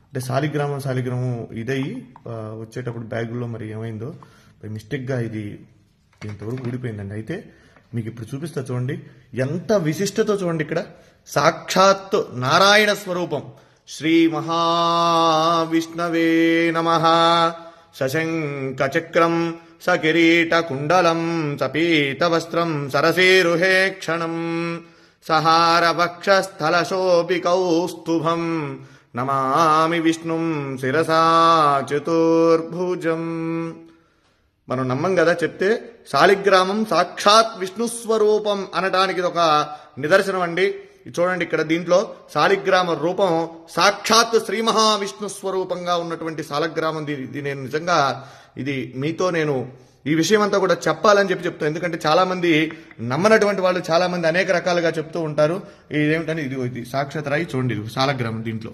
అంటే శాలిగ్రామం ఇదయ్యి వచ్చేటప్పుడు బ్యాగుల్లో మరి ఏమైందో మిస్టేక్గా ఇది ఇంతవరకు ఊడిపోయిందండి. అయితే మీకు ఇప్పుడు చూపిస్తా చూడండి, ఎంత విశిష్టతో చూడండి. ఇక్కడ సాక్షాత్ నారాయణ స్వరూపం శ్రీ మహావిష్ణవే నమః. సశంఖ చక్రం సకిరీట కుండలం సపీత వస్త్రం సరసీరుహే క్షణం సహార వక్షస్థల శోభి కౌస్తుభం నమామి విష్ణుం శిరసా చతుర్భుజం. మనం నమ్మం కదా చెప్తే. శాలిగ్రామం సాక్షాత్ విష్ణు స్వరూపం అనడానికి ఇది ఒక నిదర్శనం అండి. చూడండి ఇక్కడ దీంట్లో శాలిగ్రామ రూపం సాక్షాత్ శ్రీ మహావిష్ణు స్వరూపంగా ఉన్నటువంటి శాలిగ్రామం. ఇది నేను నిజంగా ఇది మీతో నేను ఈ విషయం అంతా కూడా చెప్పాలని చెప్తాను. ఎందుకంటే చాలా మంది నమ్మనటువంటి వాళ్ళు చాలా మంది అనేక రకాలుగా చెప్తూ ఉంటారు. ఇదేమిటని ఇది సాక్షాత్ రాయి చూడండి, ఇది శాలిగ్రామం దీంట్లో